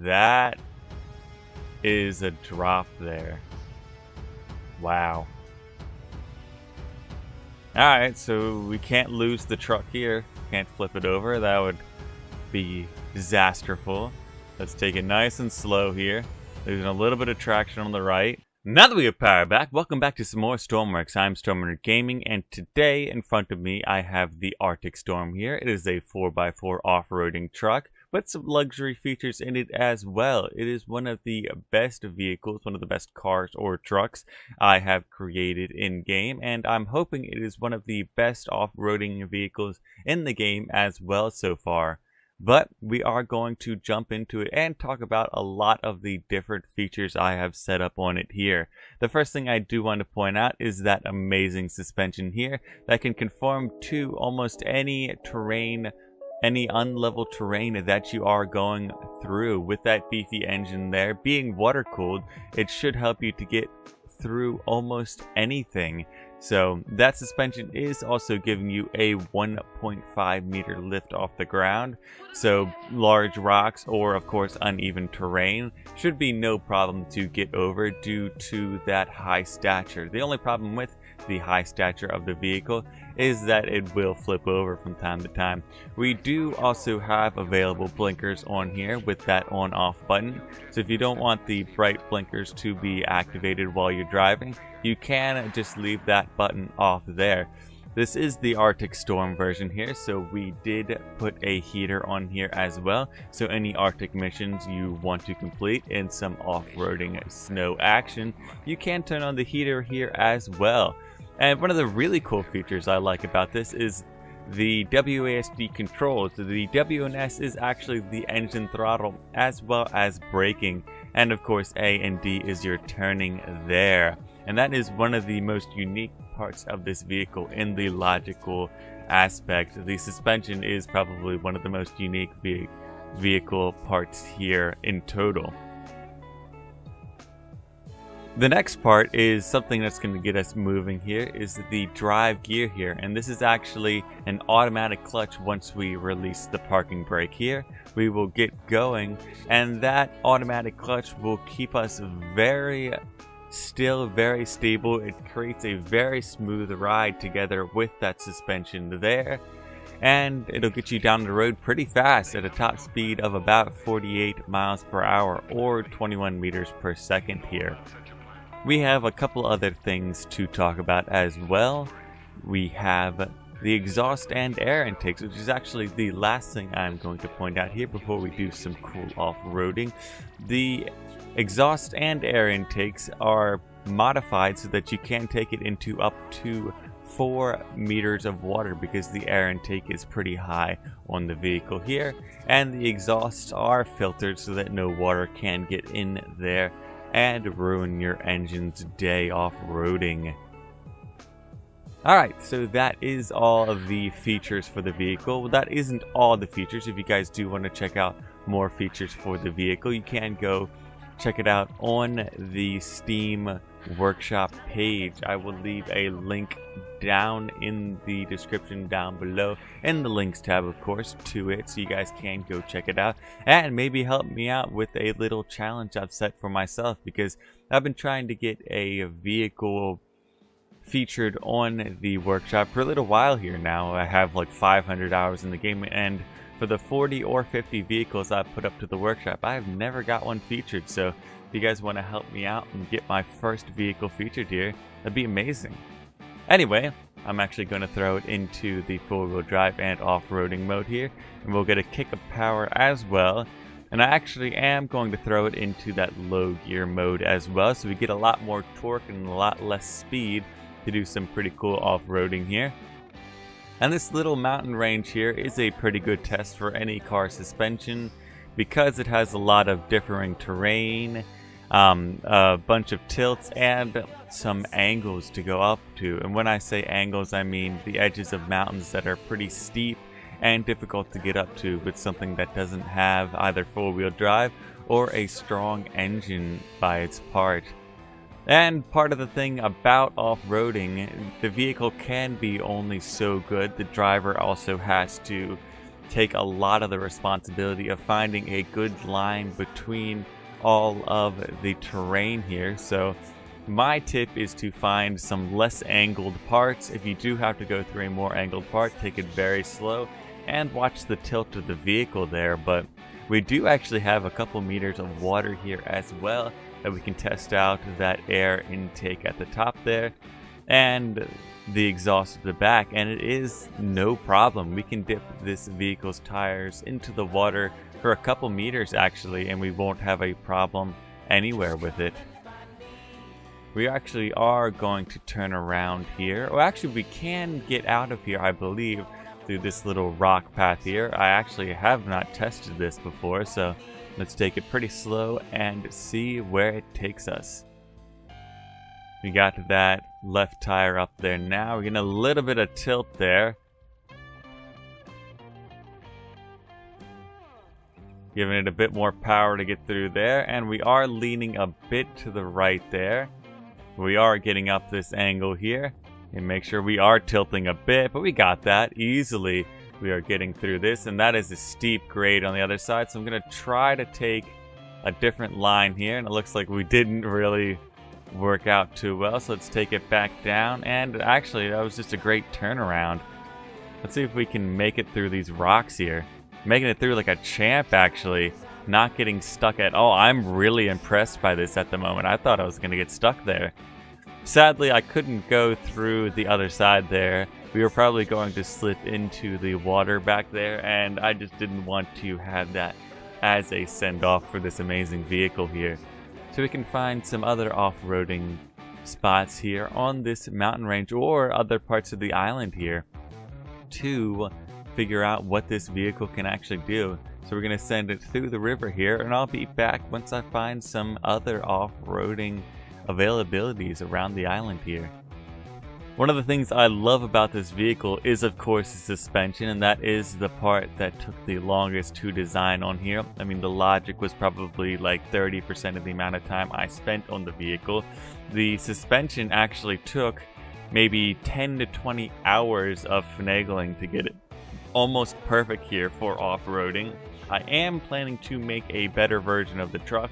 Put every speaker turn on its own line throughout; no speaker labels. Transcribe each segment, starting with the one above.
That is a drop there. Wow. Alright, so we can't lose the truck here. Can't flip it over. That would be disasterful. Let's take it nice and slow here. Losing a little bit of traction on the right. Now that we have power back, welcome back to some more Stormworks. I'm StormRunner Gaming, and today in front of me I have the Artic Storm here. It is a 4x4 off-roading truck, but some luxury features in it as well. It is one of the best vehicles, one of the best cars or trucks I have created in-game, and I'm hoping it is one of the best off-roading vehicles in the game as well so far. But we are going to jump into it and talk about a lot of the different features I have set up on it here. The first thing I do want to point out is that amazing suspension here that can conform to almost any terrain, any unlevel terrain that you are going through. With that beefy engine there being water cooled, it should help you to get through almost anything. So that suspension is also giving you a 1.5 meter lift off the ground, so large rocks or of course uneven terrain should be no problem to get over due to that high stature. The only problem with the high stature of the vehicle is that it will flip over from time to time. We do also have available blinkers on here with that on off button, so if you don't want the bright blinkers to be activated while you're driving, you can just leave that button off there. This is the Artic Storm version here, so we did put a heater on here as well, so any Arctic missions you want to complete in some off-roading snow action, you can turn on the heater here as well. And one of the really cool features I like about this is the WASD controls. The WNS is actually the engine throttle as well as braking, and of course A and D is your turning there. And that is one of the most unique parts of this vehicle in the logical aspect. The suspension is probably one of the most unique vehicle parts here in total. The next part is something that's going to get us moving here, is the drive gear here, and this is actually an automatic clutch. Once we release the parking brake here, we will get going, and that automatic clutch will keep us very stable. It creates a very smooth ride together with that suspension there, and it'll get you down the road pretty fast at a top speed of about 48 miles per hour or 21 meters per second here. We have a couple other things to talk about as well. We have the exhaust and air intakes, which is actually the last thing I'm going to point out here before we do some cool off-roading. The exhaust and air intakes are modified so that you can take it into up to 4 meters of water, because the air intake is pretty high on the vehicle here, and the exhausts are filtered so that no water can get in there and ruin your engine's day off-roading. Alright, so that is all of the features for the vehicle. Well, that isn't all the features. If you guys do want to check out more features for the vehicle, you can go check it out on the Steam Workshop page. I will leave a link down in the description down below, in the links tab of course, to it, so you guys can go check it out and maybe help me out with a little challenge I've set for myself, because I've been trying to get a vehicle featured on the workshop for a little while here now. I have like 500 hours in the game, and for the 40 or 50 vehicles I've put up to the workshop, I have never got one featured. So if you guys want to help me out and get my first vehicle featured here, that'd be amazing. Anyway, I'm actually going to throw it into the four-wheel drive and off-roading mode here, and we'll get a kick of power as well. And I actually am going to throw it into that low gear mode as well, so we get a lot more torque and a lot less speed to do some pretty cool off-roading here. And this little mountain range here is a pretty good test for any car suspension, because it has a lot of differing terrain, a bunch of tilts, and some angles to go up to. And when I say angles, I mean the edges of mountains that are pretty steep and difficult to get up to with something that doesn't have either four-wheel drive or a strong engine by its part. And part of the thing about off-roading, the vehicle can be only so good. The driver also has to take a lot of the responsibility of finding a good line between all of the terrain here. So my tip is to find some less angled parts. If you do have to go through a more angled part, take it very slow and watch the tilt of the vehicle there. But we do actually have a couple meters of water here as well that we can test out that air intake at the top there and the exhaust at the back, and it is no problem. We can dip this vehicle's tires into the water for a couple meters actually, and we won't have a problem anywhere with it. We actually are going to turn around here. Well, actually we can get out of here, I believe, through this little rock path here. I actually have not tested this before, so let's take it pretty slow and see where it takes us. We got that left tire up there now. We're getting a little bit of tilt there. Giving it a bit more power to get through there, and we are leaning a bit to the right there. We are getting up this angle here. And make sure we are tilting a bit, but we got that easily. We are getting through this, and that is a steep grade on the other side, so I'm going to try to take a different line here, and it looks like we didn't really work out too well, so let's take it back down. And actually, that was just a great turnaround. Let's see if we can make it through these rocks here. Making it through like a champ, actually. Not getting stuck at all. I'm really impressed by this at the moment. I thought I was going to get stuck there. Sadly, I couldn't go through the other side there. We were probably going to slip into the water back there, and I just didn't want to have that as a send-off for this amazing vehicle here. So we can find some other off-roading spots here on this mountain range or other parts of the island here to figure out what this vehicle can actually do. So we're going to send it through the river here, and I'll be back once I find some other off-roading availabilities around the island here. One of the things I love about this vehicle is of course the suspension, and that is the part that took the longest to design on here. I mean, the logic was probably like 30% of the amount of time I spent on the vehicle. The suspension actually took maybe 10 to 20 hours of finagling to get it almost perfect here for off-roading. I am planning to make a better version of the truck,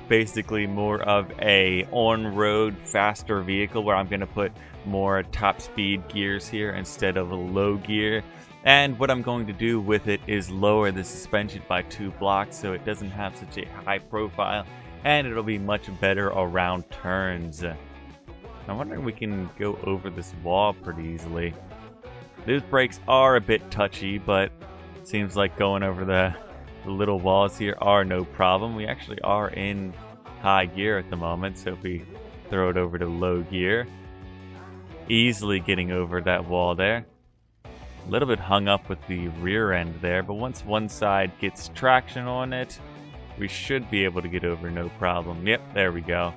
basically more of a on-road faster vehicle where I'm going to put more top speed gears here instead of a low gear. And what I'm going to do with it is lower the suspension by 2 blocks so it doesn't have such a high profile, and it'll be much better around turns. I'm wondering if we can go over this wall pretty easily. Those brakes are a bit touchy, but it seems like going over the little walls here are no problem. We actually are in high gear at the moment, so if we throw it over to low gear, easily getting over that wall there. A little bit hung up with the rear end there, but once one side gets traction on it, we should be able to get over no problem. Yep, there we go.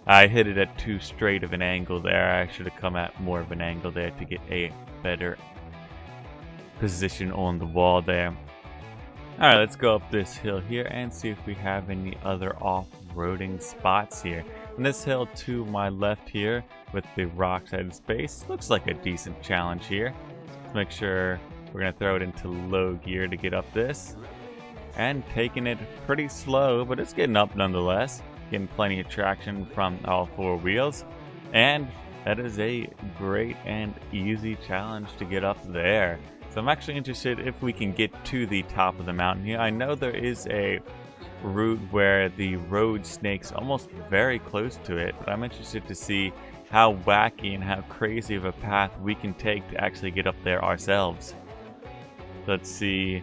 I hit it at too straight of an angle there. I should have come at more of an angle there to get a better position on the wall there. Alright, let's go up this hill here and see if we have any other off-roading spots here. And this hill to my left here with the rocks at its base looks like a decent challenge here. Let's make sure we're going to throw it into low gear to get up this. And taking it pretty slow, but it's getting up nonetheless. Getting plenty of traction from all 4 wheels. And that is a great and easy challenge to get up there. So I'm actually interested if we can get to the top of the mountain here. I know there is a route where the road snakes almost very close to it, but I'm interested to see how wacky and how crazy of a path we can take to actually get up there ourselves. Let's see.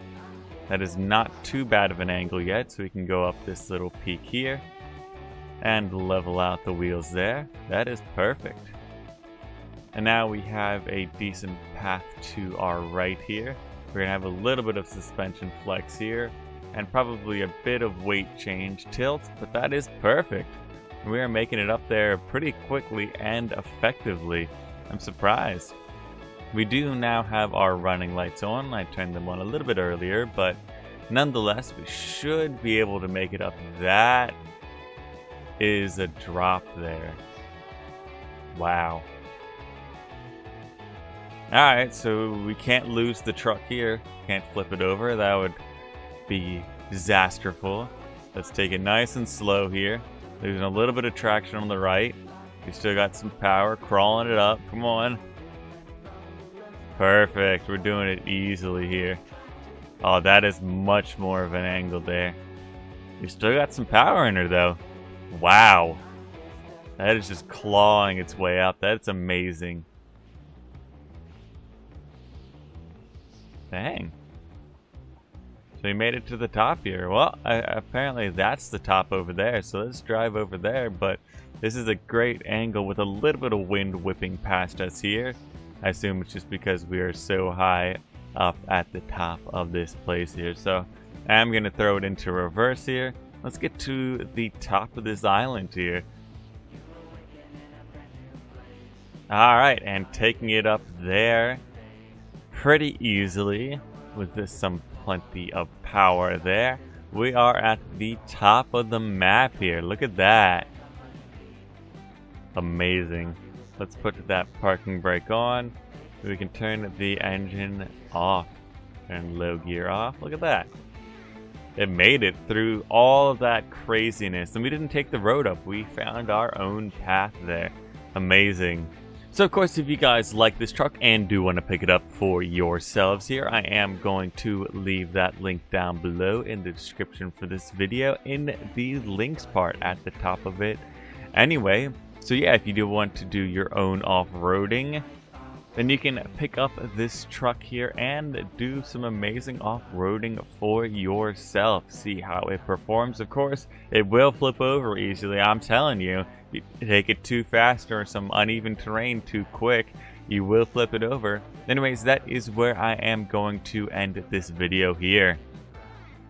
That is not too bad of an angle yet, so we can go up this little peak here and level out the wheels there. That is perfect. And now we have a decent path to our right here. We're going to have a little bit of suspension flex here and probably a bit of weight change tilt, but that is perfect. We are making it up there pretty quickly and effectively. I'm surprised. We do now have our running lights on. I turned them on a little bit earlier, but nonetheless, we should be able to make it up. That is a drop there. Wow. Alright, so we can't lose the truck here. Can't flip it over. That would be disasterful. Let's take it nice and slow here. Losing a little bit of traction on the right. We still got some power. Crawling it up. Come on. Perfect. We're doing it easily here. Oh, that is much more of an angle there. We still got some power in her, though. Wow. That is just clawing its way up. That's amazing. Dang. So we made it to the top here. Well, apparently that's the top over there. So let's drive over there. But this is a great angle with a little bit of wind whipping past us here. I assume it's just because we are so high up at the top of this place here. So I'm going to throw it into reverse here. Let's get to the top of this island here. Alright, and taking it up there pretty easily with this some plenty of power there. We are at the top of the map here. Look at that. Amazing. Let's put that parking brake on. We can turn the engine off and low gear off. Look at that. It made it through all of that craziness, and we didn't take the road up. We found our own path there. Amazing. So of course, if you guys like this truck and do want to pick it up for yourselves here, I am going to leave that link down below in the description for this video in the links part at the top of it. Anyway, so yeah, if you do want to do your own off-roading, then you can pick up this truck here and do some amazing off-roading for yourself. See how it performs. Of course, it will flip over easily. I'm telling you, if you take it too fast or some uneven terrain too quick, you will flip it over. Anyways, that is where I am going to end this video here.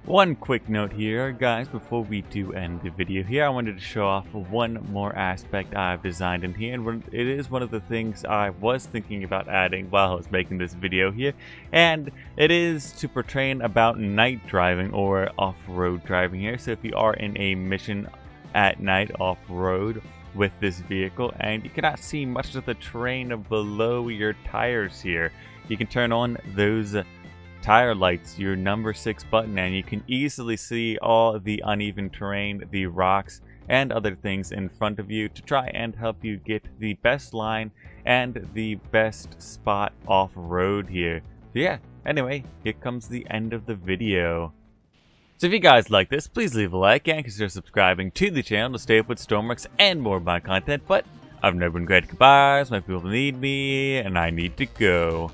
One quick note here, guys, before we do end the video here, I wanted to show off one more aspect I've designed in here, and it is one of the things I was thinking about adding while I was making this video here, and it is to portray about night driving or off-road driving here. So if you are in a mission at night off-road with this vehicle and you cannot see much of the terrain below your tires here, you can turn on those tire lights, your number 6 button, and you can easily see all the uneven terrain, the rocks, and other things in front of you to try and help you get the best line and the best spot off-road here. So yeah, anyway, here comes the end of the video. So if you guys like this, please leave a like and consider subscribing to the channel to stay up with Stormworks and more of my content. But I've never been great. Goodbyes, my people need me, and I need to go.